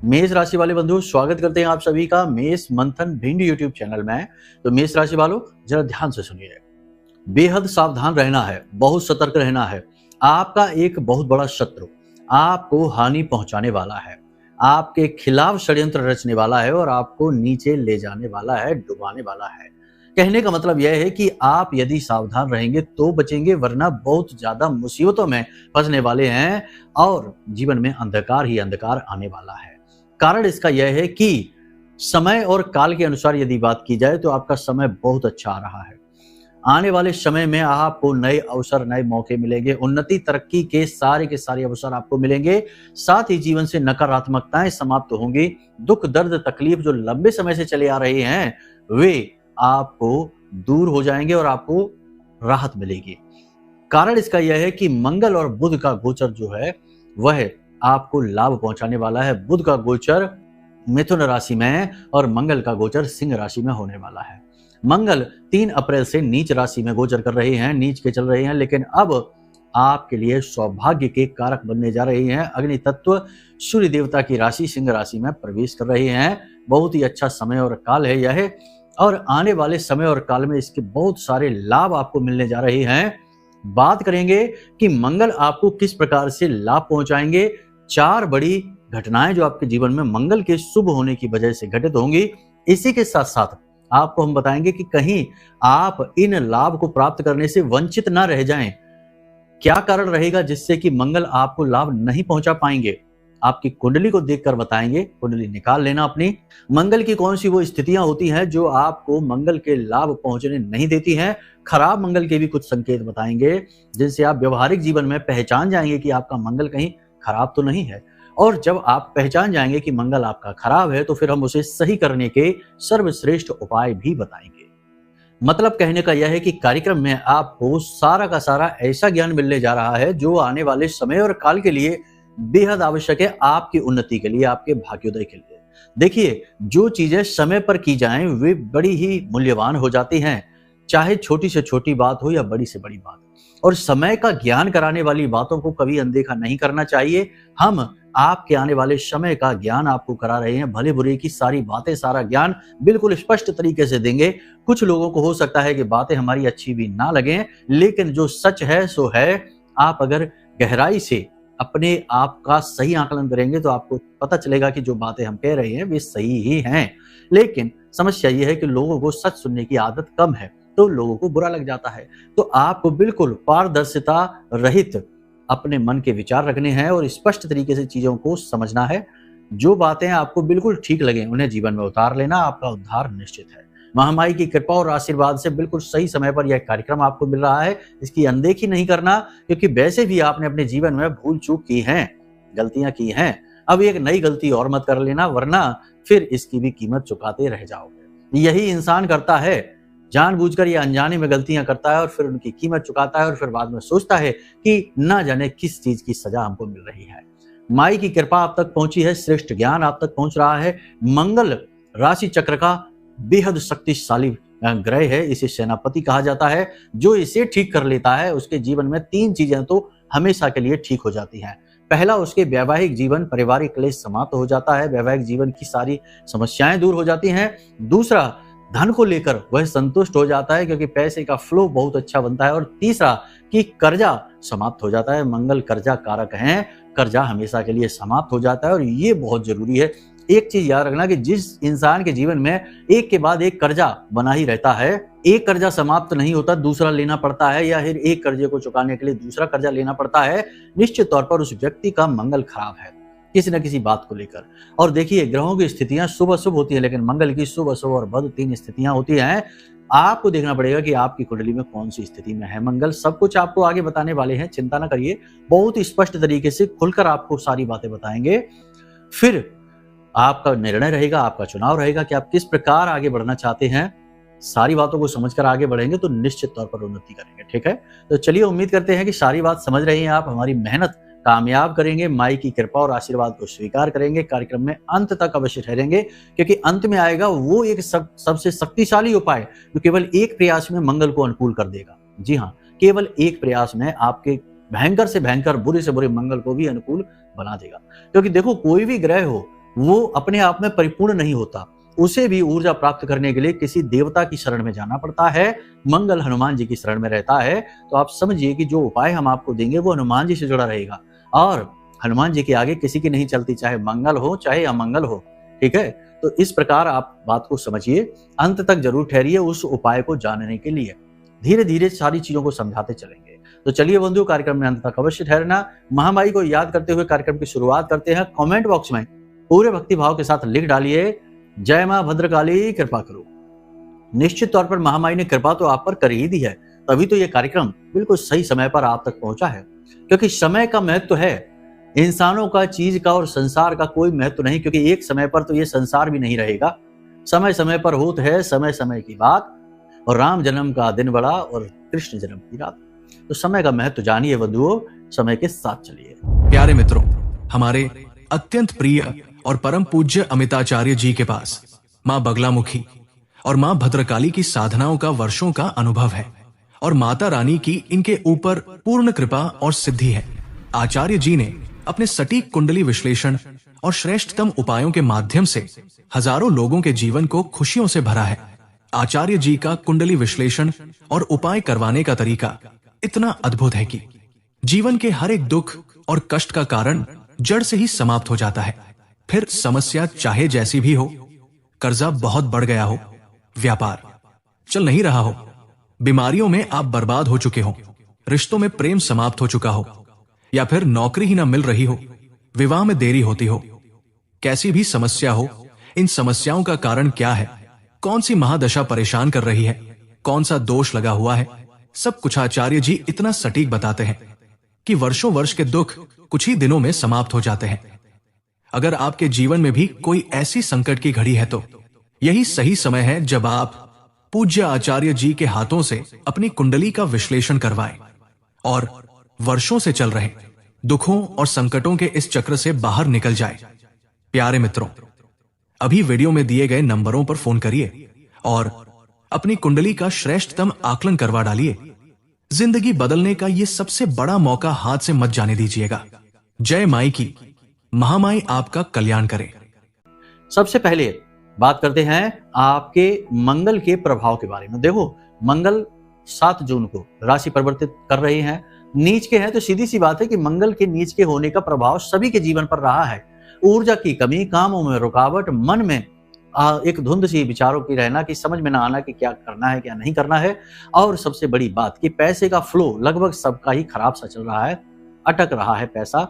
मेष राशि वाले बंधु स्वागत करते हैं आप सभी का मेष मंथन भिंड यूट्यूब चैनल में। तो मेष राशि वालों जरा ध्यान से सुनिए। बेहद सावधान रहना है, बहुत सतर्क रहना है। आपका एक बहुत बड़ा शत्रु आपको हानि पहुंचाने वाला है, आपके खिलाफ षड्यंत्र रचने वाला है और आपको नीचे ले जाने वाला है, डुबाने वाला है। कहने का मतलब यह है कि आप यदि सावधान रहेंगे तो बचेंगे, वरना बहुत ज्यादा मुसीबतों में फंसने वाले हैं और जीवन में अंधकार ही अंधकार आने वाला है। कारण इसका यह है कि समय और काल के अनुसार यदि बात की जाए तो आपका समय बहुत अच्छा आ रहा है। आने वाले समय में आपको नए अवसर, नए मौके मिलेंगे, उन्नति तरक्की के सारे अवसर आपको मिलेंगे। साथ ही जीवन से नकारात्मकताएं समाप्त होंगी। दुख दर्द तकलीफ जो लंबे समय से चले आ रहे हैं वे आपको दूर हो जाएंगे और आपको राहत मिलेगी। कारण इसका यह है कि मंगल और बुध का गोचर जो है वह आपको लाभ पहुंचाने वाला है। बुध का गोचर मिथुन राशि में और मंगल का गोचर सिंह राशि में होने वाला है। मंगल 3 अप्रैल से नीच राशि में गोचर कर रहे हैं, नीच के चल रहे हैं, लेकिन अब आपके लिए सौभाग्य के कारक बनने जा रहे हैं। अग्नि तत्व सूर्य देवता की राशि सिंह राशि में प्रवेश कर रहे हैं। बहुत ही अच्छा समय और काल है यह, और आने वाले समय और काल में इसके बहुत सारे लाभ आपको मिलने जा रहे हैं। बात करेंगे कि मंगल आपको किस प्रकार से लाभ पहुंचाएंगे। 4 बड़ी घटनाएं जो आपके जीवन में मंगल के शुभ होने की वजह से घटित होंगी। इसी के साथ साथ आपको हम बताएंगे कि कहीं आप इन लाभ को प्राप्त करने से वंचित ना रह जाएं। क्या कारण रहेगा जिससे कि मंगल आपको लाभ नहीं पहुंचा पाएंगे, आपकी कुंडली को देखकर बताएंगे। कुंडली निकाल लेना अपनी। मंगल की कौन सी वो स्थितियां होती हैं जो आपको मंगल के लाभ पहुंचने नहीं देती हैं। खराब मंगल के भी कुछ संकेत बताएंगे जिनसे आप व्यवहारिक जीवन में पहचान जाएंगे कि आपका मंगल कहीं खराब तो नहीं है। और जब आप पहचान जाएंगे कि मंगल आपका खराब है तो फिर हम उसे सही करने के सर्वश्रेष्ठ उपाय भी बताएंगे। मतलब कहने का यह है कि कार्यक्रम में आपको सारा का सारा ऐसा ज्ञान मिलने जा रहा है जो आने वाले समय और काल के लिए बेहद आवश्यक है, आपकी उन्नति के लिए, आपके भाग्योदय के लिए। देखिए, जो चीजें समय पर की जाएं वे बड़ी ही मूल्यवान हो जाती हैं, चाहे छोटी से छोटी बात हो या बड़ी से बड़ी बात। और समय का ज्ञान कराने वाली बातों को कभी अनदेखा नहीं करना चाहिए। हम आपके आने वाले समय का ज्ञान आपको करा रहे हैं, भले बुरे की सारी बातें, सारा ज्ञान बिल्कुल स्पष्ट तरीके से देंगे। कुछ लोगों को हो सकता है कि बातें हमारी अच्छी भी ना लगें, लेकिन जो सच है सो है। आप अगर गहराई से अपने आप का सही आकलन करेंगे तो आपको पता चलेगा कि जो बातें हम कह रहे हैं वे सही ही हैं। लेकिन समस्या यह है कि लोगों को सच सुनने की आदत कम है, तो लोगों को बुरा लग जाता है। तो आपको बिल्कुल पारदर्शिता रहित अपने मन के विचार रखने हैं और स्पष्ट तरीके से चीजों को समझना है। जो बातें आपको बिल्कुल ठीक लगे उन्हें जीवन में उतार लेना, आपका उद्धार निश्चित है। महामाई की कृपा और आशीर्वाद से बिल्कुल सही समय पर यह कार्यक्रम आपको मिल रहा है। इसकी अनदेखी नहीं करना, क्योंकि वैसे भी आपने अपने जीवन में भूल चूक की हैं, गलतियां की हैं। अब एक नई गलती और मत कर लेना, वरना फिर इसकी भी कीमत चुकाते रह जाओगे। यही इंसान करता है, जानबूझकर या अनजाने में गलतियां करता है और फिर उनकी कीमत चुकाता है और फिर बाद में सोचता है कि ना जाने किस चीज की सजा हमको मिल रही है। माई की कृपा आप तक पहुंची है, श्रेष्ठ ज्ञान आप तक पहुंच रहा है। मंगल राशि चक्र का बेहद शक्तिशाली ग्रह है, इसे सेनापति कहा जाता है। जो इसे ठीक कर लेता है उसके जीवन में 3 चीजें तो हमेशा के लिए ठीक हो जाती हैं। पहला, उसके वैवाहिक जीवन, पारिवारिक क्लेश समाप्त हो जाता है, वैवाहिक जीवन की सारी समस्याएं दूर हो जाती हैं। दूसरा, धन को लेकर वह संतुष्ट हो जाता है क्योंकि पैसे का फ्लो बहुत अच्छा बनता है। और तीसरा कि कर्जा समाप्त हो जाता है। मंगल कर्जा कारक हैं, कर्जा हमेशा के लिए समाप्त हो जाता है और ये बहुत जरूरी है। एक चीज याद रखना कि जिस इंसान के जीवन में एक के बाद एक कर्जा बना ही रहता है, एक कर्जा समाप्त नहीं होता, दूसरा लेना पड़ता है, या फिर एक कर्जे को चुकाने के लिए दूसरा कर्जा लेना पड़ता है, निश्चित तौर पर उस व्यक्ति का मंगल खराब है किसी न किसी बात को लेकर। और देखिए, ग्रहों की स्थितियां शुभ अशुभ होती है, लेकिन मंगल की शुभ अशुभ और बद 3 स्थितियां होती हैं। आपको देखना पड़ेगा कि आपकी कुंडली में कौन सी स्थिति में है मंगल। सब कुछ आपको आगे बताने वाले हैं, चिंता ना करिए। बहुत ही स्पष्ट तरीके से खुलकर आपको सारी बातें बताएंगे। फिर आपका निर्णय रहेगा, आपका चुनाव रहेगा कि आप किस प्रकार आगे बढ़ना चाहते हैं। सारी बातों को समझकर आगे बढ़ेंगे तो निश्चित तौर पर उन्नति करेंगे। ठीक है, तो चलिए, उम्मीद करते हैं कि सारी बात समझ रही हैं आप। हमारी मेहनत कामयाब करेंगे, माई की कृपा और आशीर्वाद को स्वीकार करेंगे। कार्यक्रम में अंत तक अवश्य ठहरेंगे, क्योंकि अंत में आएगा वो एक सबसे शक्तिशाली उपाय जो केवल एक प्रयास में मंगल को अनुकूल कर देगा। जी हाँ, केवल एक प्रयास में आपके भयंकर से भयंकर, बुरे से बुरे मंगल को भी अनुकूल बना देगा। क्योंकि देखो, कोई भी ग्रह हो, वो अपने आप में परिपूर्ण नहीं होता, उसे भी ऊर्जा प्राप्त करने के लिए किसी देवता की शरण में जाना पड़ता है। मंगल हनुमान जी की शरण में रहता है। तो आप समझिए कि जो उपाय हम आपको देंगे वो हनुमान जी से जुड़ा रहेगा, और हनुमान जी के आगे किसी की नहीं चलती, चाहे मंगल हो चाहे अमंगल हो। ठीक है, तो इस प्रकार आप बात को समझिए, अंत तक जरूर ठहरिए उस उपाय को जानने के लिए। धीरे धीरे सारी चीजों को समझाते चलेंगे। तो चलिए बंधु, कार्यक्रम में अंत तक अवश्य ठहरना। महामाई को याद करते हुए कार्यक्रम की शुरुआत करते हैं। कमेंट बॉक्स में पूरे भक्ति भाव के साथ लिख डालिए, जय मां भद्रकाली कृपा करो। निश्चित तौर पर महामाई ने कृपा तो आप पर कर ही दी है, तभी तो ये कार्यक्रम बिल्कुल सही समय पर आप तक पहुंचा है। क्योंकि समय का महत्व है, इंसानों का, चीज का और संसार का कोई महत्व नहीं, क्योंकि एक समय पर तो ये संसार भी नहीं रहेगा। समय समय पर होत है समय समय की बात, और राम जन्म का दिन बड़ा और कृष्ण जन्म की रात। तो समय का महत्व जानिए बंधुओं, समय के साथ चलिए। प्यारे मित्रों, हमारे अत्यंत प्रिय और परम पूज्य अमिताचार्य जी के पास माँ बगलामुखी और माँ भद्रकाली की साधनाओं का वर्षों का अनुभव है, और माता रानी की इनके ऊपर पूर्ण कृपा और सिद्धि है। आचार्य जी ने अपने सटीक कुंडली विश्लेषण और श्रेष्ठतम उपायों के माध्यम से हजारों लोगों के जीवन को खुशियों से भरा है। आचार्य जी का कुंडली विश्लेषण और उपाय करवाने का तरीका इतना अद्भुत है कि जीवन के हर एक दुख और कष्ट का कारण जड़ से ही समाप्त हो जाता है। फिर समस्या चाहे जैसी भी हो, कर्जा बहुत बढ़ गया हो, व्यापार चल नहीं रहा हो, बीमारियों में आप बर्बाद हो चुके हो, रिश्तों में प्रेम समाप्त हो चुका हो, या फिर नौकरी ही ना मिल रही हो, विवाह में देरी होती हो, कैसी भी समस्या हो, इन समस्याओं का कारण क्या है, कौन सी महादशा परेशान कर रही है, कौन सा दोष लगा हुआ है, सब कुछ आचार्य जी इतना सटीक बताते हैं कि वर्षों वर्ष के दुख कुछ ही दिनों में समाप्त हो जाते हैं। अगर आपके जीवन में भी कोई ऐसी संकट की घड़ी है तो यही सही समय है जब आप पूज्य आचार्य जी के हाथों से अपनी कुंडली का विश्लेषण करवाएं और वर्षों से चल रहे दुखों और संकटों के इस चक्र से बाहर निकल जाए। प्यारे मित्रों, अभी वीडियो में दिए गए नंबरों पर फोन करिए और अपनी कुंडली का श्रेष्ठतम आकलन करवा डालिए। जिंदगी बदलने का ये सबसे बड़ा मौका हाथ से मत जाने दीजिएगा। जय माई की, महामाई आपका कल्याण करे। सबसे पहले बात करते हैं आपके मंगल के प्रभाव के बारे में। देखो, मंगल 7 जून को राशि परिवर्तित कर रहे हैं, नीच के हैं, तो सीधी सी बात है कि मंगल के नीच के होने का प्रभाव सभी के जीवन पर रहा है। ऊर्जा की कमी, कामों में रुकावट, मन में एक धुंध सी विचारों की रहना कि समझ में ना आना कि क्या करना है क्या नहीं करना है, और सबसे बड़ी बात कि पैसे का फ्लो लगभग सबका ही खराब सा चल रहा है, अटक रहा है पैसा,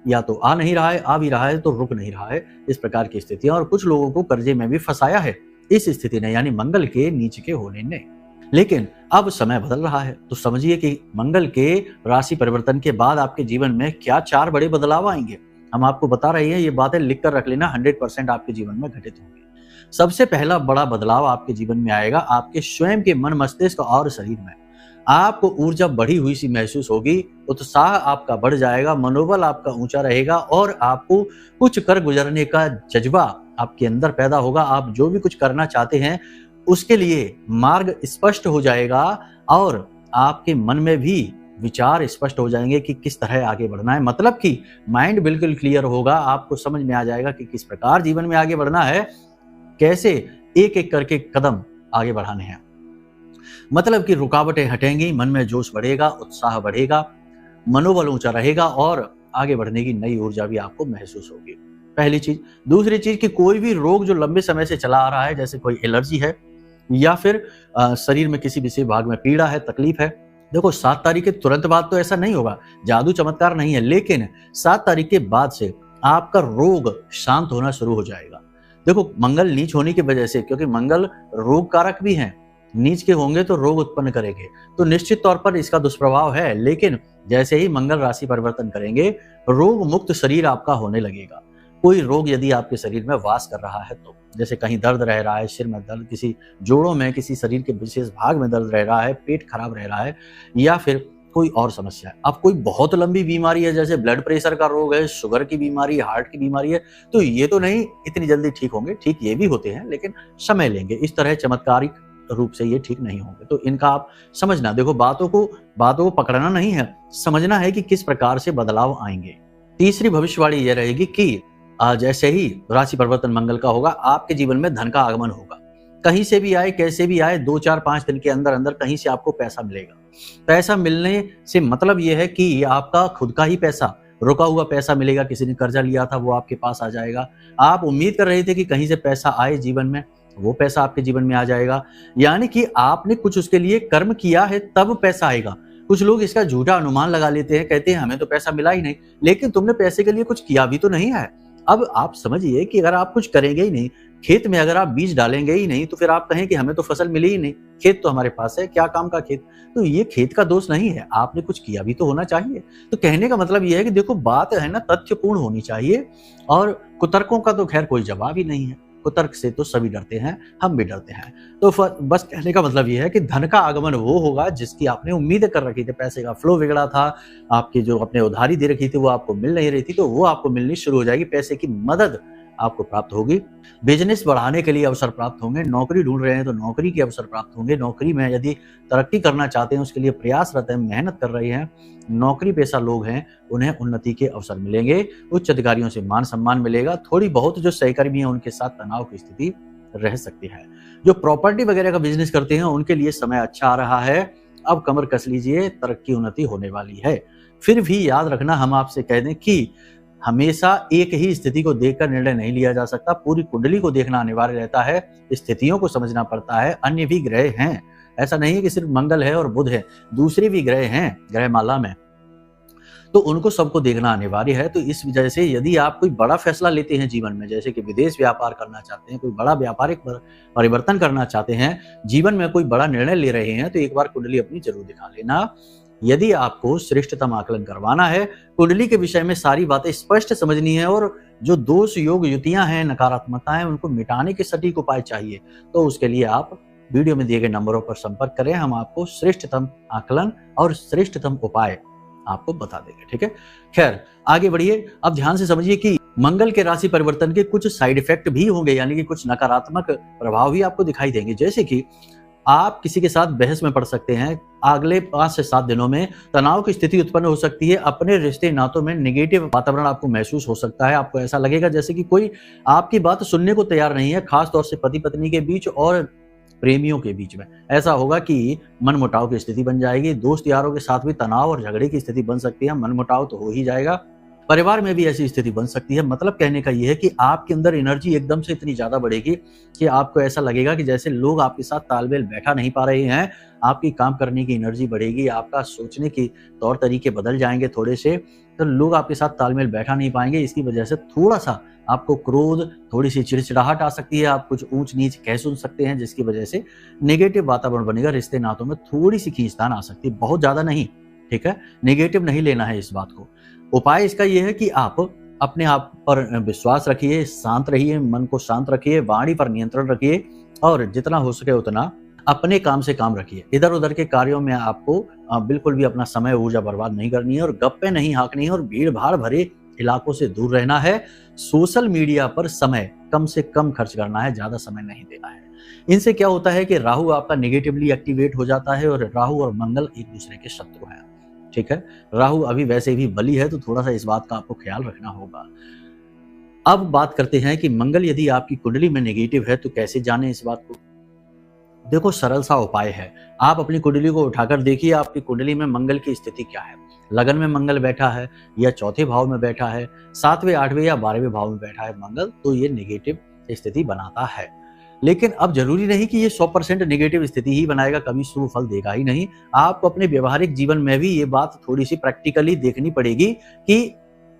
या तो आ नहीं रहा है, आ भी रहा है तो रुक नहीं रहा है, इस प्रकार की स्थितियां, और कुछ लोगों को कर्जे में भी फंसाया है इस स्थिति ने, यानी मंगल के नीच के होने ने। लेकिन अब समय बदल रहा है, तो समझिए कि मंगल के राशि परिवर्तन के बाद आपके जीवन में क्या 4 बड़े बदलाव आएंगे। हम आपको बता रहे हैं, ये बातें लिख कर रख लेना, 100% आपके जीवन में घटित होंगे। सबसे पहला बड़ा बदलाव आपके जीवन में आएगा आपके स्वयं के मन, मस्तिष्क और शरीर में। आपको ऊर्जा बढ़ी हुई सी महसूस होगी, उत्साह आपका बढ़ जाएगा, मनोबल आपका ऊंचा रहेगा, और आपको कुछ कर गुजरने का जज्बा आपके अंदर पैदा होगा। आप जो भी कुछ करना चाहते हैं उसके लिए मार्ग स्पष्ट हो जाएगा, और आपके मन में भी विचार स्पष्ट हो जाएंगे कि किस तरह आगे बढ़ना है। मतलब कि माइंड बिल्कुल क्लियर होगा, आपको समझ में आ जाएगा कि किस प्रकार जीवन में आगे बढ़ना है, कैसे एक एक करके कदम आगे बढ़ाने हैं। मतलब कि रुकावटें हटेंगी, मन में जोश बढ़ेगा, उत्साह बढ़ेगा, मनोबल ऊंचा रहेगा, और आगे बढ़ने की नई ऊर्जा भी आपको महसूस होगी। पहली चीज। दूसरी चीज कि कोई भी रोग जो लंबे समय से चला आ रहा है, जैसे कोई एलर्जी है या फिर शरीर में किसी विशेष भाग में पीड़ा है, तकलीफ है, देखो 7 तारीख के तुरंत बाद तो ऐसा नहीं होगा, जादू चमत्कार नहीं है, लेकिन 7 तारीख के बाद से आपका रोग शांत होना शुरू हो जाएगा। देखो, मंगल नीच होने की वजह से, क्योंकि मंगल रोग कारक भी हैं, नीच के होंगे तो रोग उत्पन्न करेंगे, तो निश्चित तौर पर इसका दुष्प्रभाव है। लेकिन जैसे ही मंगल राशि परिवर्तन करेंगे, रोग मुक्त शरीर आपका होने लगेगा। कोई रोग यदि आपके शरीर में वास कर रहा है, तो जैसे कहीं दर्द रह रहा है, सिर में दर्द, किसी जोड़ों में, किसी शरीर के विशेष भाग में दर्द रह रहा है, पेट खराब रह रहा है, या फिर कोई और समस्या है। अब कोई बहुत लंबी बीमारी है, जैसे ब्लड प्रेशर का रोग है, शुगर की बीमारी, हार्ट की बीमारी है, तो ये तो नहीं इतनी जल्दी ठीक होंगे। ठीक ये भी होते हैं, लेकिन समय लेंगे। इस तरह चमत्कारिक रूप से ये ठीक नहीं होंगे, तो इनका आप समझना। देखो, बातों को पकड़ना नहीं है, समझना है कि किस प्रकार से बदलाव आएंगे। तीसरी भविष्यवाणी यह रहेगी कि जैसे ही राशि परिवर्तन मंगल का होगा, आपके जीवन में धन का आगमन होगा। कहीं से भी आए, कैसे भी आए, 2, 4, 5 दिन के अंदर अंदर कहीं से आपको पैसा मिलेगा। पैसा मिलने से मतलब ये है कि आपका खुद का ही पैसा, रुका हुआ पैसा मिलेगा, किसी ने कर्जा लिया था वो आपके पास आ जाएगा। आप उम्मीद कर रहे थे कि कहीं से पैसा आए जीवन में, वो पैसा आपके जीवन में आ जाएगा। यानी कि आपने कुछ उसके लिए कर्म किया है तब पैसा आएगा। कुछ लोग इसका झूठा अनुमान लगा लेते हैं, कहते हैं हमें तो पैसा मिला ही नहीं, लेकिन तुमने पैसे के लिए कुछ किया भी तो नहीं है। अब आप समझिए कि अगर आप कुछ करेंगे ही नहीं, खेत में अगर आप बीज डालेंगे ही नहीं, तो फिर आप कहें कि हमें तो फसल मिली ही नहीं, खेत तो हमारे पास है, क्या काम का खेत। तो ये खेत का दोष नहीं है, आपने कुछ किया भी तो होना चाहिए। तो कहने का मतलब ये है कि देखो, बात है ना तथ्यपूर्ण होनी चाहिए, और कुतर्कों का तो खैर कोई जवाब ही नहीं है। कुतर्क से तो सभी डरते हैं, हम भी डरते हैं। तो बस कहने का मतलब ये है कि धन का आगमन वो होगा जिसकी आपने उम्मीदें कर रखी थी। पैसे का फ्लो बिगड़ा था, आपकी जो अपने उधारी दे रखी थी वो आपको मिल नहीं रही थी, तो वो आपको मिलनी शुरू हो जाएगी। पैसे की मदद आपको प्राप्त होगी। बिजनेस बढ़ाने के लिए अवसर प्राप्त होंगे। नौकरी ढूंढ रहे हैं तो नौकरी के अवसर प्राप्त होंगे। नौकरी में यदि तरक्की करना चाहते हैं, उसके लिए प्रयासरत हैं, मेहनत कर रहे हैं, नौकरी पेशा लोग हैं, उन्हें उन्नति के अवसर मिलेंगे। उच्च अधिकारियों से मान सम्मान मिलेगा। थोड़ी बहुत जो सहकर्मी हैं उनके साथ तनाव की स्थिति रह सकती है। जो प्रॉपर्टी वगैरह का बिजनेस करते हैं उनके लिए समय अच्छा आ रहा है। अब कमर कस लीजिए, तरक्की उन्नति होने वाली है। फिर भी याद रखना, हम आपसे कह दें कि हमेशा एक ही स्थिति को देखकर निर्णय नहीं लिया जा सकता। पूरी कुंडली को देखना अनिवार्य रहता है, स्थितियों को समझना पड़ता है। अन्य भी ग्रह हैं, ऐसा नहीं है कि सिर्फ मंगल है और बुध है, दूसरे भी ग्रह हैं ग्रहमाला में, तो उनको सबको देखना अनिवार्य है। तो इस वजह से यदि आप कोई बड़ा फैसला लेते हैं जीवन में, जैसे कि विदेश व्यापार करना चाहते हैं, कोई बड़ा व्यापारिक परिवर्तन करना चाहते हैं, जीवन में कोई बड़ा निर्णय ले रहे हैं, तो एक बार कुंडली अपनी जरूर दिखा लेना। यदि आपको श्रेष्ठतम आकलन करवाना है, कुंडली के विषय में सारी बातें स्पष्ट समझनी है, और जो दोष योग युतियां हैं, नकारात्मकताएं, उनको मिटाने के सटीक उपाय चाहिए, तो उसके लिए आप वीडियो में दिए गए नंबरों पर संपर्क करें। हम आपको श्रेष्ठतम आकलन और श्रेष्ठतम उपाय आपको बता देंगे। ठीक है, खैर आगे बढ़िए। अब ध्यान से समझिए कि मंगल के राशि परिवर्तन के कुछ साइड इफेक्ट भी होंगे, यानी कि कुछ नकारात्मक प्रभाव भी आपको दिखाई देंगे। जैसे कि आप किसी के साथ बहस में पड़ सकते हैं। अगले 5 से 7 दिनों में तनाव की स्थिति उत्पन्न हो सकती है। अपने रिश्ते नातों में नेगेटिव वातावरण आपको महसूस हो सकता है। आपको ऐसा लगेगा जैसे कि कोई आपकी बात सुनने को तैयार नहीं है, खास तौर से पति पत्नी के बीच और प्रेमियों के बीच में। ऐसा होगा कि मनमुटाव की स्थिति बन जाएगी। दोस्त यारों के साथ भी तनाव और झगड़े की स्थिति बन सकती है। मनमुटाव तो हो ही जाएगा। परिवार में भी ऐसी स्थिति बन सकती है। मतलब कहने का यह है कि आपके अंदर एनर्जी एकदम से इतनी ज्यादा बढ़ेगी कि आपको ऐसा लगेगा कि जैसे लोग आपके साथ तालमेल बैठा नहीं पा रहे हैं। आपकी काम करने की एनर्जी बढ़ेगी, आपका सोचने की तौर तरीके बदल जाएंगे थोड़े से, तो लोग आपके साथ तालमेल बैठा नहीं पाएंगे। इसकी वजह से थोड़ा सा आपको क्रोध, थोड़ी सी चिड़चिड़ाहट आ सकती है। आप कुछ ऊंच नीच कह सुन सकते हैं, जिसकी वजह से नेगेटिव वातावरण बनेगा। रिश्ते नातों में थोड़ी सी खींचतान आ सकती है, बहुत ज्यादा नहीं। ठीक है, नेगेटिव नहीं लेना है इस बात को। उपाय इसका यह है कि आप अपने आप पर विश्वास रखिए, शांत रहिए, मन को शांत रखिए, वाणी पर नियंत्रण रखिए, और जितना हो सके उतना अपने काम से काम रखिए। इधर उधर के कार्यों में आपको बिल्कुल भी अपना समय ऊर्जा बर्बाद नहीं करनी है, और गप्पे नहीं हाँकनी है, और भीड़ भाड़ भरे इलाकों से दूर रहना है। सोशल मीडिया पर समय कम से कम खर्च करना है, ज्यादा समय नहीं देना है। इनसे क्या होता है कि राहु आपका नेगेटिवली एक्टिवेट हो जाता है, और राहु और मंगल एक दूसरे के शत्रु हैं। ठीक है, राहु अभी वैसे भी बली है, तो थोड़ा सा इस बात का आपको ख्याल रखना होगा। अब बात करते हैं कि मंगल यदि आपकी कुंडली में नेगेटिव है तो कैसे जाने इस बात को। देखो, सरल सा उपाय है। आप अपनी कुंडली को उठाकर देखिए, आपकी कुंडली में मंगल की स्थिति क्या है। लगन में मंगल बैठा है, या चौथे भाव में बैठा है, 7वें 8वें या 12वें भाव में बैठा है मंगल, तो ये नेगेटिव स्थिति बनाता है। लेकिन अब जरूरी नहीं कि ये 100% नेगेटिव स्थिति ही बनाएगा, कभी शुभ फल देगा ही नहीं। आपको अपने व्यवहारिक जीवन में भी ये बात थोड़ी सी प्रैक्टिकली देखनी पड़ेगी कि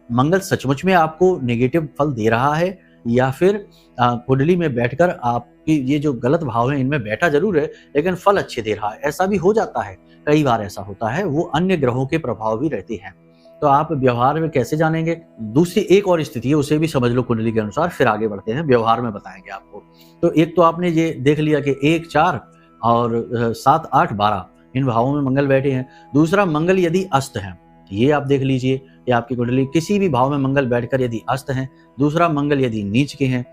मंगल सचमुच में आपको नेगेटिव फल दे रहा है, या फिर कुंडली में बैठकर आपकी ये जो गलत भाव है इनमें बैठा जरूर है, लेकिन फल अच्छे दे रहा है। ऐसा भी हो जाता है, कई बार ऐसा होता है। वो अन्य ग्रहों के प्रभाव भी रहते हैं। तो आप व्यवहार में कैसे जानेंगे? दूसरी एक और स्थिति है, उसे भी समझ लो कुंडली के अनुसार, फिर आगे बढ़ते हैं। व्यवहार में बताएंगे आपको। तो एक तो आपने ये देख लिया कि 1 4 और 7 8 12 इन भावों में मंगल बैठे हैं। दूसरा, मंगल यदि अस्त है, ये आप देख लीजिए कि आपकी कुंडली किसी भी भाव में मंगल बैठकर यदि अस्त हैं। दूसरा, मंगल यदि नीच के हैं,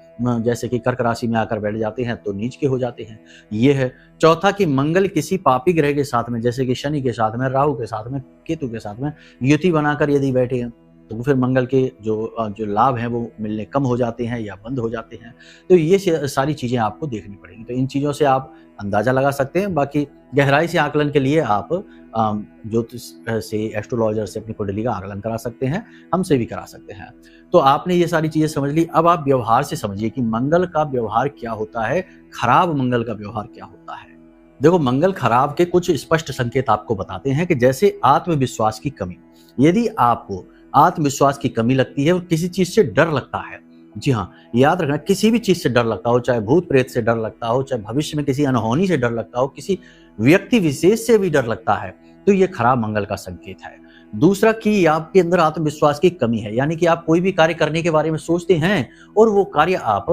जैसे कि कर्क राशि में आकर बैठ जाते हैं तो नीच के हो जाते हैं, ये है। चौथा, कि मंगल किसी पापी ग्रह के साथ में, जैसे कि शनि के साथ में, राहु के साथ में, केतु के साथ में युति बनाकर यदि बैठे हैं, तो फिर मंगल के जो लाभ हैं वो मिलने कम हो जाते हैं या बंद हो जाते हैं। तो ये सारी चीज़ें आपको देखनी पड़ेंगी। तो इन चीज़ों से आप अंदाज़ा लगा सकते हैं। बाकी गहराई से आकलन के लिए आप ज्योतिष से, एस्ट्रोलॉजर से अपनी कुंडली का आकलन करा सकते हैं, हमसे भी करा सकते हैं। तो आपने ये सारी चीज़ें समझ ली। अब आप व्यवहार से समझिए कि मंगल का व्यवहार क्या होता है, खराब मंगल का व्यवहार क्या होता है। देखो, मंगल खराब के कुछ स्पष्ट संकेत आपको बताते हैं कि जैसे आत्मविश्वास की कमी। यदि आपको आत्मविश्वास की कमी लगती है और किसी चीज़ से डर लगता है, जी हाँ, याद रखना, किसी भी चीज़ से डर लगता हो, चाहे भूत प्रेत से डर लगता हो, चाहे भविष्य में किसी अनहोनी से डर लगता हो, किसी व्यक्ति विशेष से भी डर लगता है, तो ये खराब मंगल का संकेत है। दूसरा कि आपके अंदर आत्मविश्वास की कमी है, यानी कि आप कोई भी कार्य करने के बारे में सोचते हैं और वो कार्य आप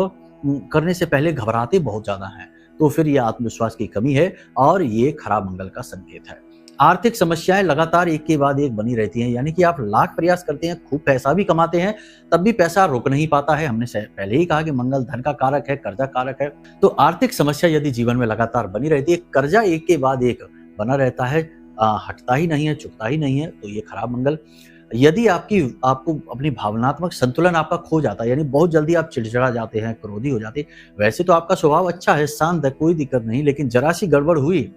करने से पहले घबराते बहुत ज़्यादा हैं, तो फिर ये आत्मविश्वास की कमी है और ये खराब मंगल का संकेत है। आर्थिक समस्याएं लगातार एक के बाद एक बनी रहती हैं, यानी कि आप लाख प्रयास करते हैं, खूब पैसा भी कमाते हैं, तब भी पैसा रुक नहीं पाता है। हमने पहले ही कहा कि मंगल धन का कारक है, कर्जा कारक है। तो आर्थिक समस्या यदि जीवन में लगातार बनी रहती है, कर्जा एक के बाद एक बना रहता है, हटता ही नहीं है, चुकता ही नहीं है, तो ये खराब मंगल। यदि आपको अपनी भावनात्मक संतुलन आपका खो जाता है, यानी बहुत जल्दी आप चिड़चिड़ा जाते हैं, क्रोधी हो जाते हैं। वैसे तो आपका स्वभाव अच्छा है, शांत है, कोई दिक्कत नहीं, लेकिन जरा सी गड़बड़ हुई,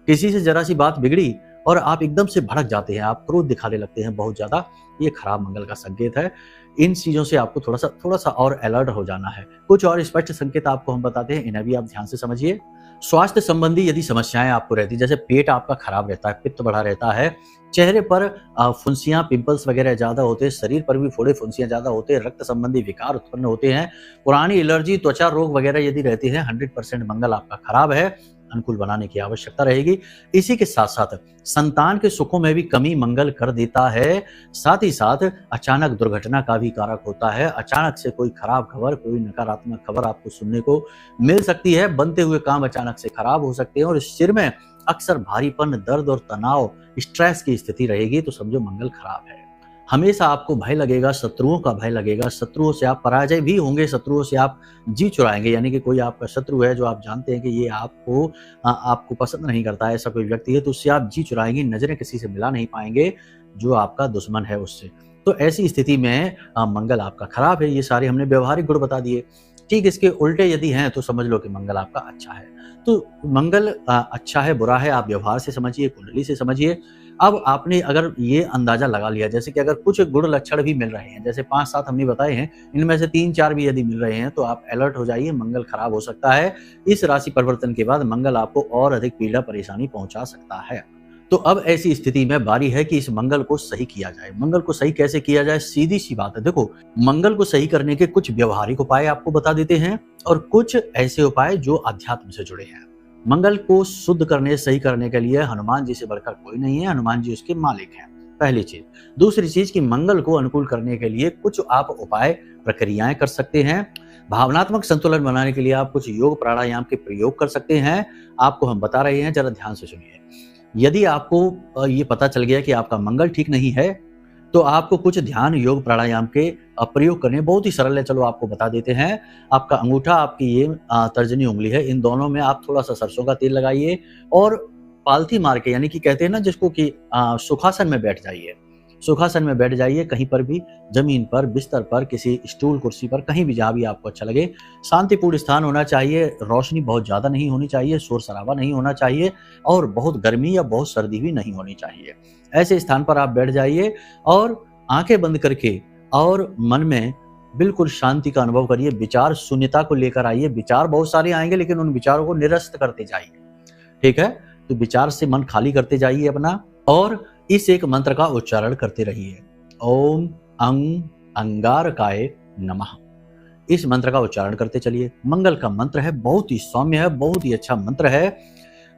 किसी से जरा सी बात बिगड़ी और आप एकदम से भड़क जाते हैं, आप क्रोध दिखाने लगते हैं बहुत ज्यादा, ये खराब मंगल का संकेत है। इन चीजों से आपको थोड़ा सा और अलर्ट हो जाना है। कुछ और स्पष्ट संकेत आपको हम बताते हैं, इन्हें भी आप ध्यान से समझिए। स्वास्थ्य संबंधी यदि समस्याएं आपको रहती, जैसे पेट आपका खराब रहता है, पित्त बढ़ा रहता है, चेहरे पर फुंसियां, पिंपल्स वगैरह ज्यादा होते हैं, शरीर पर भी फोड़े फुंसियां ज्यादा होते हैं, रक्त संबंधी विकार उत्पन्न होते हैं, पुरानी एलर्जी, त्वचा रोग वगैरह यदि रहती है, 100% मंगल आपका खराब है, अनुकूल बनाने की आवश्यकता रहेगी। इसी के साथ साथ संतान के सुखों में भी कमी मंगल कर देता है। साथ ही साथ अचानक दुर्घटना का भी कारक होता है। अचानक से कोई खराब खबर, कोई नकारात्मक खबर आपको सुनने को मिल सकती है। बनते हुए काम अचानक से खराब हो सकते हैं और सिर में अक्सर भारीपन, दर्द और तनाव, स्ट्रेस की स्थिति रहेगी, तो समझो मंगल खराब है। हमेशा आपको भय लगेगा, शत्रुओं का भय लगेगा, शत्रुओं से आप पराजय भी होंगे, शत्रुओं से आप जी चुराएंगे, यानी कि कोई आपका शत्रु है जो आप जानते हैं कि ये आपको पसंद नहीं करता है, ऐसा कोई व्यक्ति है, तो उससे आप जी चुराएंगे, नजरें किसी से मिला नहीं पाएंगे जो आपका दुश्मन है उससे। तो ऐसी स्थिति में मंगल आपका खराब है। ये सारे हमने व्यवहारिक गुण बता दिए। ठीक इसके उल्टे यदि हैं तो समझ लो कि मंगल आपका अच्छा है। तो मंगल अच्छा है बुरा है, आप व्यवहार से समझिए, कुंडली से समझिए। अब आपने अगर ये अंदाजा लगा लिया, जैसे कि अगर कुछ गुण लक्षण भी मिल रहे हैं, जैसे 5-7 हमने बताए हैं, इनमें से 3-4 भी यदि मिल रहे हैं, तो आप अलर्ट हो जाइए, मंगल खराब हो सकता है। इस राशि परिवर्तन के बाद मंगल आपको और अधिक पीड़ा परेशानी पहुंचा सकता है। तो अब ऐसी स्थिति में बारी है कि इस मंगल को सही किया जाए। मंगल को सही कैसे किया जाए? सीधी सी बात है। देखो, मंगल को सही करने के कुछ व्यवहारिक उपाय आपको बता देते हैं और कुछ ऐसे उपाय जो अध्यात्म से जुड़े हैं। मंगल को शुद्ध करने, सही करने के लिए हनुमान जी से बढ़कर कोई नहीं है, हनुमान जी उसके मालिक हैं, पहली चीज। दूसरी चीज कि मंगल को अनुकूल करने के लिए कुछ आप उपाय, प्रक्रियाएं कर सकते हैं। भावनात्मक संतुलन बनाने के लिए आप कुछ योग प्राणायाम के प्रयोग कर सकते हैं। आपको हम बता रहे हैं, जरा ध्यान से सुनिए। यदि आपको ये पता चल गया कि आपका मंगल ठीक नहीं है, तो आपको कुछ ध्यान, योग, प्राणायाम के प्रयोग करने बहुत ही सरल है। चलो आपको बता देते हैं। आपका अंगूठा, आपकी ये तर्जनी उंगली है, इन दोनों में आप थोड़ा सा सरसों का तेल लगाइए और पालथी मार के, यानी कि कहते हैं ना जिसको कि सुखासन में बैठ जाइए। सुखासन में बैठ जाइए, कहीं पर भी, जमीन पर, बिस्तर पर, किसी स्टूल, कुर्सी पर, कहीं भी, जहां भी आपको अच्छा लगे। शांतिपूर्ण स्थान होना चाहिए, रोशनी बहुत ज्यादा नहीं होनी चाहिए, शोर शराबा नहीं होना चाहिए और बहुत गर्मी या बहुत सर्दी भी नहीं होनी चाहिए। ऐसे स्थान पर आप बैठ जाइए और आंखें बंद करके और मन में बिल्कुल शांति का अनुभव करिए। विचार शून्यता को लेकर आइए। विचार बहुत सारे आएंगे, लेकिन उन विचारों को निरस्त करते जाइए। ठीक है, तो विचार से मन खाली करते जाइए अपना और इस एक मंत्र का उच्चारण करते रहिए। ओम अंग अंगारकाय नमः। इस मंत्र का उच्चारण करते चलिए। मंगल का मंत्र है, बहुत ही सौम्य है, बहुत ही अच्छा मंत्र है।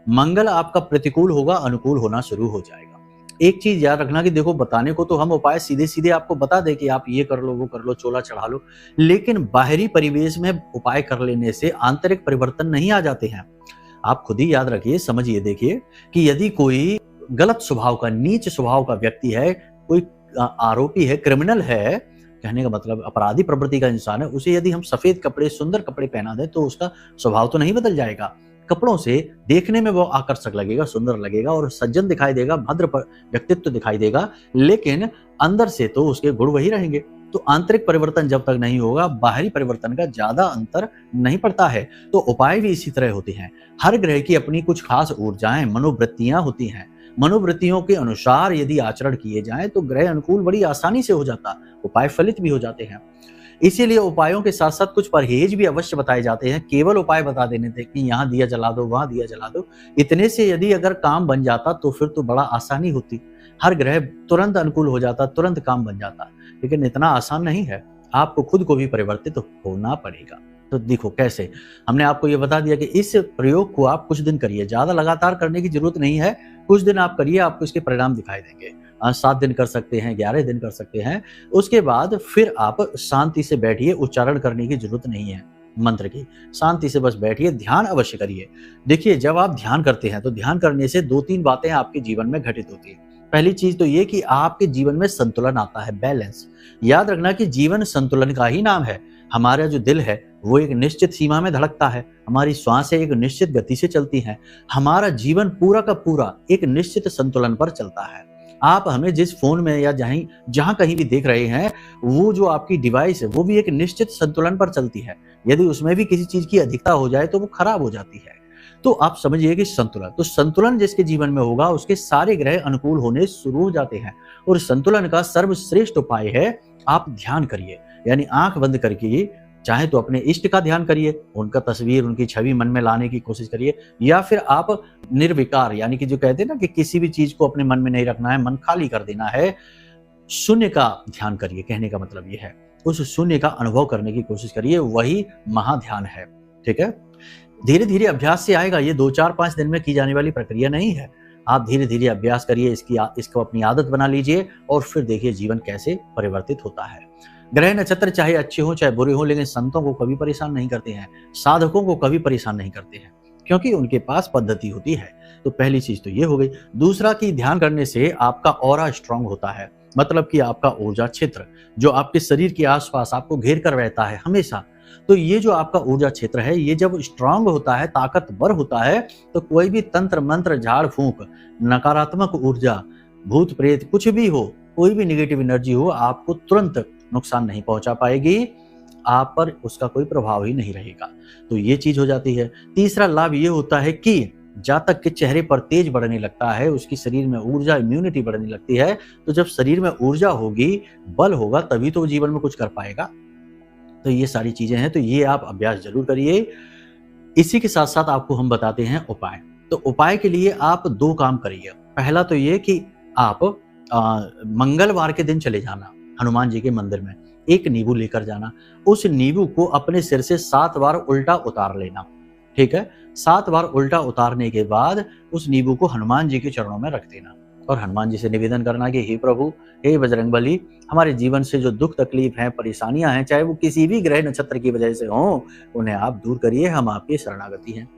मंगल आपका प्रतिकूल होगा, अनुकूल होना शुरू हो जाएगा। एक चीज याद रखना कि देखो, बताने को तो हम उपाय सीधे सीधे आपको बता दें कि आप ये कर लो, वो कर लो, चोला चढ़ा लो, लेकिन बाहरी परिवेश में उपाय कर लेने से आंतरिक परिवर्तन नहीं आ जाते हैं। आप खुद ही याद रखिए, समझिए, देखिए कि यदि कोई गलत स्वभाव का, नीच स्वभाव का व्यक्ति है, कोई आरोपी है, क्रिमिनल है, कहने का मतलब अपराधी प्रवृत्ति का इंसान है, उसे यदि हम सफेद कपड़े, सुंदर कपड़े पहना दें तो उसका स्वभाव तो नहीं बदल जाएगा। कपड़ों से देखने में वो आकर्षक लगेगा, सुंदर लगेगा और सज्जन दिखाई देगा, भद्र व्यक्तित्व दिखाई देगा, लेकिन अंदर से तो उसके गुण वही रहेंगे। तो आंतरिक परिवर्तन जब तक नहीं होगा, बाहरी परिवर्तन का ज्यादा अंतर नहीं पड़ता है। तो उपाय भी इसी तरह होते हैं। हर ग्रह की अपनी कुछ खास ऊर्जाएं, मनोवृत्तियां होती हैं। मनोवृत्तियों के अनुसार यदि आचरण किए जाएं तो ग्रह अनुकूल बड़ी आसानी से हो जाता, उपाय फलित भी हो जाते हैं। इसीलिए उपायों के साथ साथ कुछ परहेज भी अवश्य बताए जाते हैं। केवल उपाय बता देने थे कि यहाँ दिया जला दो, वहां दिया जला दो, इतने से यदि अगर काम बन जाता तो फिर तो बड़ा आसानी होती, हर ग्रह तुरंत अनुकूल हो जाता, तुरंत काम बन जाता। लेकिन इतना आसान नहीं है, आपको खुद को भी परिवर्तित होना पड़ेगा। तो देखो कैसे, हमने आपको ये बता दिया कि इस प्रयोग को आप कुछ दिन करिए, ज्यादा लगातार करने की जरूरत नहीं है। कुछ दिन आप करिए, आपको इसके परिणाम दिखाई देंगे। 7 दिन कर सकते हैं, 11 दिन कर सकते हैं। उसके बाद फिर आप शांति से बैठिए, उच्चारण करने की जरूरत नहीं है मंत्र की, शांति से बस बैठिए, ध्यान अवश्य करिए। देखिए, जब आप ध्यान करते हैं तो ध्यान करने से 2-3 बातें आपके जीवन में घटित होती है। पहली चीज तो ये कि आपके जीवन में संतुलन आता है, बैलेंस। याद रखना कि जीवन संतुलन का ही नाम है। हमारा जो दिल है वो एक निश्चित सीमा में धड़कता है, हमारी श्वासें एक निश्चित गति से चलती हैं, हमारा जीवन पूरा का पूरा एक निश्चित संतुलन पर चलता है। आप हमें जिस फोन में या जहां कहीं भी देख रहे हैं, वो जो आपकी डिवाइस है वो भी एक निश्चित संतुलन पर चलती है। यदि उसमें भी किसी चीज की अधिकता हो जाए तो वो खराब हो जाती है। तो आप समझिए कि संतुलन, तो संतुलन जिसके जीवन में होगा उसके सारे ग्रह अनुकूल होने शुरू हो जाते हैं। और संतुलन का सर्वश्रेष्ठ उपाय है आप ध्यान करिए, यानी आंख बंद करके, चाहे तो अपने इष्ट का ध्यान करिए, उनका तस्वीर, उनकी छवि मन में लाने की कोशिश करिए, या फिर आप निर्विकार, यानी कि जो कहते हैं ना कि किसी भी चीज को अपने मन में नहीं रखना है, मन खाली कर देना है, शून्य का ध्यान करिए। कहने का मतलब ये है, उस शून्य का अनुभव करने की कोशिश करिए, वही महाध्यान है। ठीक है, धीरे धीरे अभ्यास से आएगा, ये 2-4-5 दिन में की जाने वाली प्रक्रिया नहीं है। आप धीरे धीरे अभ्यास करिए, इसको अपनी आदत बना लीजिए और फिर देखिए जीवन कैसे परिवर्तित होता है। ग्रह नक्षत्र चाहे अच्छे हों चाहे बुरे हों, लेकिन संतों को कभी परेशान नहीं करते हैं, साधकों को कभी परेशान नहीं करते हैं, क्योंकि उनके पास पद्धति होती है। तो पहली चीज तो ये हो गई। दूसरा कि ध्यान करने से आपका ऑरा स्ट्रांग होता है, मतलब कि आपका ऊर्जा क्षेत्र जो आपके शरीर के आसपास आपको घेर कर रहता है हमेशा, तो ये जो आपका ऊर्जा क्षेत्र है, ये जब स्ट्रांग होता है, ताकतवर होता है, तो कोई भी तंत्र मंत्र, झाड़ फूंक, नकारात्मक ऊर्जा, भूत प्रेत, कुछ भी हो, कोई भी नेगेटिव एनर्जी हो, आपको तुरंत नुकसान नहीं पहुंचा पाएगी, आप पर उसका कोई प्रभाव ही नहीं रहेगा। तो ये चीज हो जाती है। तीसरा लाभ ये होता है कि जातक के चेहरे पर तेज बढ़ने लगता है, उसकी शरीर में ऊर्जा, इम्यूनिटी बढ़ने लगती है। तो जब शरीर में ऊर्जा होगी, बल होगा, तभी तो जीवन में कुछ कर पाएगा। तो ये सारी चीजें हैं, तो ये आप अभ्यास जरूर करिए। इसी के साथ साथ आपको हम बताते हैं उपाय। तो उपाय के लिए आप 2 काम करिए। पहला तो ये कि आप मंगलवार के दिन चले जाना हनुमान जी के मंदिर में, एक नींबू लेकर जाना, उस नींबू को अपने सिर से 7 बार उल्टा उतार लेना। ठीक है, 7 बार उल्टा उतारने के बाद उस नींबू को हनुमान जी के चरणों में रख देना और हनुमान जी से निवेदन करना कि हे प्रभु, हे बजरंगबली, हमारे जीवन से जो दुख तकलीफ है, परेशानियां हैं, चाहे वो किसी भी ग्रह नक्षत्र की वजह से हों, उन्हें आप दूर करिए, हम आपके शरणागति हैं।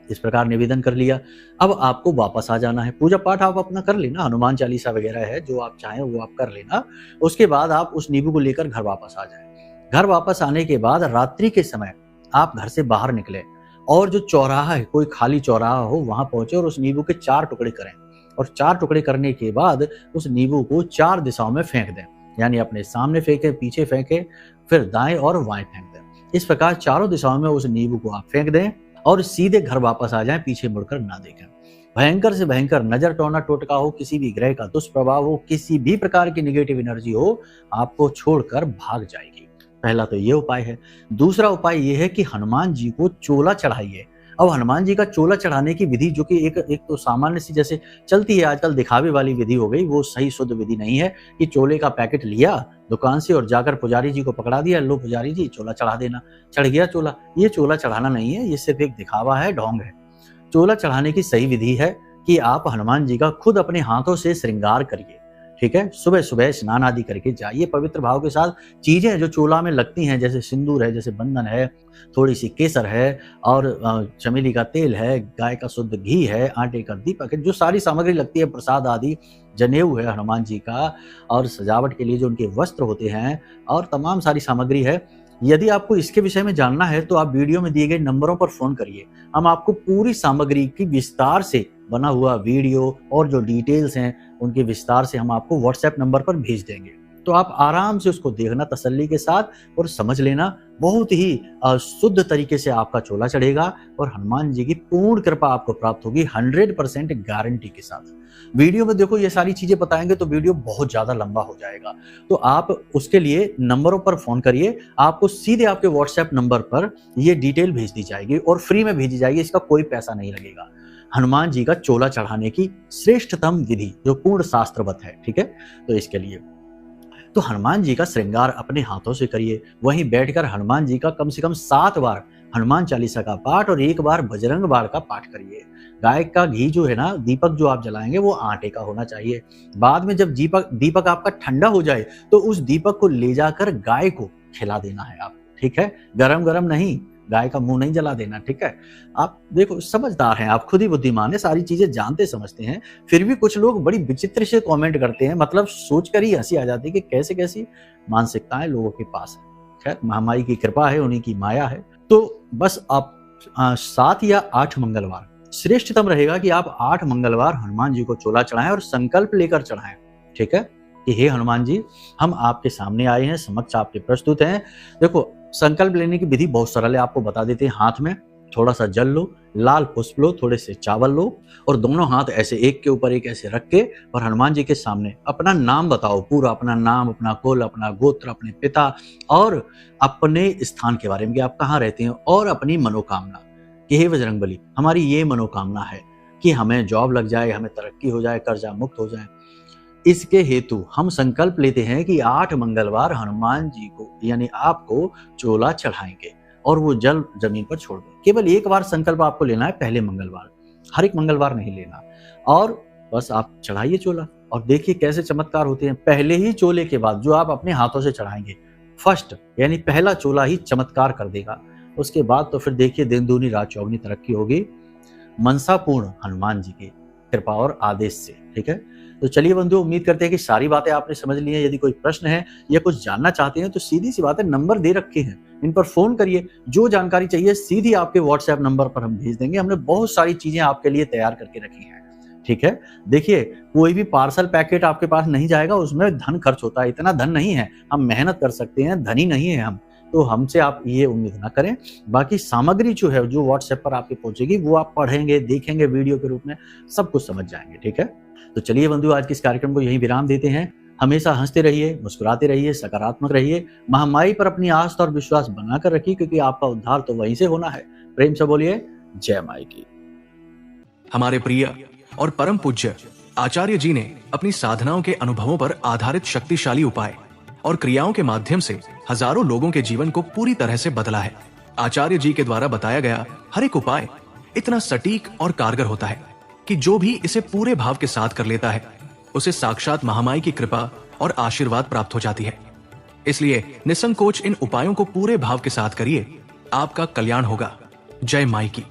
इस प्रकार निवेदन कर लिया। अब आपको वापस आ जाना है। पूजा पाठ आप अपना कर लेना, हनुमान चालीसा वगैरह है, जो आप चाहें वो आप कर लेना। उसके बाद आप उस नींबू को लेकर घर वापस आ जाए। घर वापस आने के बाद रात्रि के समय आप घर से बाहर निकले और जो चौराहा है, कोई खाली चौराहा हो, वहां पहुंचे और उस नींबू के 4 टुकड़े करें। और 4 टुकड़े करने के बाद उस नींबू को 4 दिशाओं में फेंक दें, यानी अपने सामने फेंके, पीछे फेंके, फिर दाएं और बाएं फेंक दें। इस प्रकार चारों दिशाओं में उस नींबू को आप फेंक दें और सीधे घर वापस आ जाएं, पीछे मुड़कर ना देखें। भयंकर से भयंकर नजर, टोना टोटका हो, किसी भी ग्रह का दुष्प्रभाव हो, किसी भी प्रकार की नेगेटिव एनर्जी हो, आपको छोड़कर भाग जाएगी। पहला तो ये उपाय है। दूसरा उपाय ये है कि हनुमान जी को चोला चढ़ाइए। अब हनुमान जी का चोला चढ़ाने की विधि, जो कि एक तो सामान्य सी जैसे चलती है आजकल, दिखावे वाली विधि हो गई, वो सही शुद्ध विधि नहीं है कि चोले का पैकेट लिया दुकान से और जाकर पुजारी जी को पकड़ा दिया, लो पुजारी जी चोला चढ़ा देना, चढ़ गया चोला। ये चोला चढ़ाना नहीं है, ये सिर्फ एक दिखावा है, ढोंग है। चोला चढ़ाने की सही विधि है कि आप हनुमान जी का खुद अपने हाथों से श्रृंगार करिए। ठीक है, सुबह सुबह स्नान आदि करके जाइए पवित्र भाव के साथ। चीजें जो चोला में लगती हैं, जैसे सिंदूर है, जैसे बंधन है, थोड़ी सी केसर है और चमेली का तेल है, गाय का शुद्ध घी है, आटे का दीपक है, जो सारी सामग्री लगती है, प्रसाद आदि, जनेऊ है हनुमान जी का, और सजावट के लिए जो उनके वस्त्र होते हैं और तमाम सारी सामग्री है, यदि आपको इसके विषय में जानना है तो आप वीडियो में दिए गए नंबरों पर फोन करिए। हम आपको पूरी सामग्री की विस्तार से बना हुआ वीडियो और जो डिटेल्स हैं उनके विस्तार से हम आपको व्हाट्सएप नंबर पर भेज देंगे। तो आप आराम से उसको देखना तसल्ली के साथ और समझ लेना। बहुत ही शुद्ध तरीके से आपका चोला चढ़ेगा और हनुमान जी की पूर्ण कृपा आपको प्राप्त होगी 100% गारंटी के साथ। वीडियो में देखो ये सारी चीजें बताएंगे तो वीडियो बहुत ज्यादा लंबा हो जाएगा, तो आप उसके लिए नंबरों पर फोन करिए। आपको सीधे आपके व्हाट्सएप नंबर पर ये डिटेल भेज दी जाएगी और फ्री में भेजी जाएगी, इसका कोई पैसा नहीं लगेगा। हनुमान जी का चोला चढ़ाने की श्रेष्ठतम विधि जो पूर्ण शास्त्रवत है, ठीक है। तो इसके लिए तो हनुमान जी का श्रृंगार अपने हाथों से करिए। वहीं बैठकर हनुमान जी का कम से कम 7 बार हनुमान चालीसा का पाठ और 1 बार बजरंग बाण का पाठ करिए। गाय का घी जो है ना, दीपक जो आप जलाएंगे वो आटे का होना चाहिए। बाद में जब दीपक आपका ठंडा हो जाए तो उस दीपक को ले जाकर गाय को खिला देना है आप, ठीक है। गरम गरम नहीं, गाय का मुंह नहीं जला देना, ठीक है। आप देखो समझदार हैं, आप खुद ही बुद्धिमान है, सारी चीजें जानते समझते हैं, फिर भी कुछ लोग बड़ी विचित्र से कमेंट करते हैं, मतलब सोचकर ही हंसी आ जाती है कि कैसे कैसी मानसिकताएं लोगों के पास है। खैर महामाई की कृपा है, उन्हीं की माया है। तो बस आप 7 या 8 मंगलवार श्रेष्ठतम रहेगा कि आप 8 मंगलवार हनुमान जी को चोला चढ़ाएं और संकल्प लेकर चढ़ाएं, ठीक है, कि हे हनुमान जी हम आपके सामने आए हैं, समक्ष आपके प्रस्तुत हैं। देखो संकल्प लेने की विधि बहुत सरल है, आपको बता देते हैं। हाथ में थोड़ा सा जल लो, लाल पुष्प लो, थोड़े से चावल लो और दोनों हाथ ऐसे एक के ऊपर एक ऐसे रख के और हनुमान जी के सामने अपना नाम बताओ, पूरा अपना नाम, अपना कुल, अपना गोत्र, अपने पिता और अपने स्थान के बारे में कि आप कहाँ रहते हैं और अपनी मनोकामना कि हे बजरंगबली हमारी ये मनोकामना है कि हमें जॉब लग जाए, हमें तरक्की हो जाए, कर्जा मुक्त हो जाए। इसके हेतु हम संकल्प लेते हैं कि 8 मंगलवार हनुमान जी को यानी आपको चोला चढ़ाएंगे और वो जल जमीन पर छोड़ दें। केवल 1 बार संकल्प आपको लेना है, पहले मंगलवार, हर एक मंगलवार नहीं लेना। और बस आप चढ़ाइए चोला और देखिए कैसे चमत्कार होते हैं। पहले ही चोले के बाद जो आप अपने हाथों से चढ़ाएंगे, फर्स्ट यानी पहला चोला ही चमत्कार कर देगा। उसके बाद तो फिर देखिए दिन दूनी रात चौगनी तरक्की होगी, मनसापूर्ण हनुमान जी की कृपा और आदेश से, ठीक है। तो चलिए बंधु, उम्मीद करते हैं कि सारी बातें आपने समझ ली हैं। यदि कोई प्रश्न है या कुछ जानना चाहते हैं तो सीधी सी बात है, नंबर दे रखे हैं, इन पर फोन करिए। जो जानकारी चाहिए सीधी आपके व्हाट्सएप नंबर पर हम भेज देंगे। हमने बहुत सारी चीजें आपके लिए तैयार करके रखी हैं, ठीक है। देखिए कोई भी पार्सल पैकेट आपके पास नहीं जाएगा, उसमें धन खर्च होता है, इतना धन नहीं है, हम मेहनत कर सकते हैं, धनी नहीं है हम, तो हमसे आप ये उम्मीद ना करें। बाकी सामग्री जो है जो व्हाट्सएप पर आपके पहुंचेगी वो आप पढ़ेंगे, देखेंगे, वीडियो के रूप में सब कुछ समझ जाएंगे, ठीक है। तो चलिए बंधु, आज के इस कार्यक्रम को यहीं विराम देते हैं। हमेशा हंसते रहिए, मुस्कुराते रहिए, सकारात्मक रहिए, महामाई पर अपनी आस्था और विश्वास बनाकर रखिए, क्योंकि आपका उद्धार तो वहीं से होना है। प्रेम से बोलिए जय माई की। हमारे प्रिय और परम पूज्य आचार्य जी ने अपनी साधनाओं के अनुभवों पर आधारित शक्तिशाली उपाय और क्रियाओं के माध्यम से हजारों लोगों के जीवन को पूरी तरह से बदला है। आचार्य जी के द्वारा बताया गया हर एक उपाय इतना सटीक और कारगर होता है कि जो भी इसे पूरे भाव के साथ कर लेता है उसे साक्षात महामाई की कृपा और आशीर्वाद प्राप्त हो जाती है। इसलिए निसंकोच इन उपायों को पूरे भाव के साथ करिए, आपका कल्याण होगा। जय माई की।